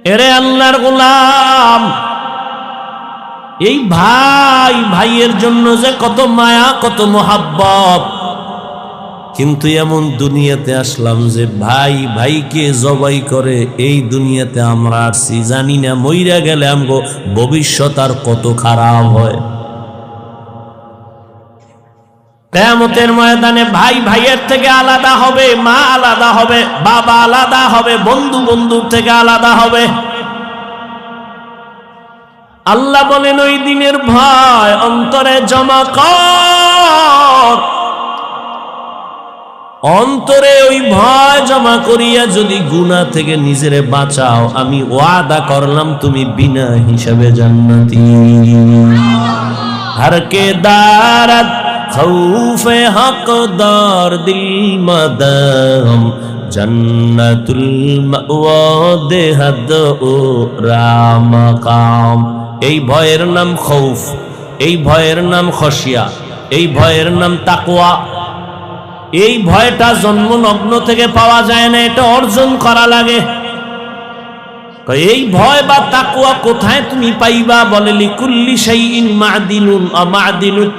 এরে আল্লাহর গোলাম, এই ভাই ভাইয়ের জন্য যে কত মায়া কত মোহাব্বত, কিন্তু এমন দুনিয়াতে আসলাম যে ভাই ভাইকে জবাই করে এই দুনিয়াতে আমরা আসছি, জানি না মইরা গেলে আমগো ভবিষ্যৎ আর কত খারাপ হয়। কিয়ামতের ময়দানে ভাই ভাইয়ের থেকে আলাদা হবে, মা আলাদা হবে, বাবা আলাদা হবে, বন্ধু বন্ধুর থেকে আলাদা হবে। আল্লাহ বলেন ওই দিনের ভয় অন্তরে জমা কর, অন্তরে ওই ভয় জমা করিয়া যদি গুনাহ থেকে নিজেরে বাঁচাও, আমি ওয়াদা করলাম তুমি বিনা হিসাবে জান্নাতি। हर के दारत खौफे हकदार दिल मदम जन्नतुल मअवा देहद ও রামাকাম। এই ভয়ের নাম খৌফ, এই ভয়ের নাম খশিয়া, এই ভয়ের নাম তাকওয়া। এই ভয়টা জন্মলগ্ন থেকে পাওয়া যায় না, এটা অর্জন করা লাগে। এই ভয় বা তাকওয়া কোথায় তুমি পাইবা? বলে লিকুল্লি শাইইন মা'দিনুন, মা'দিনুত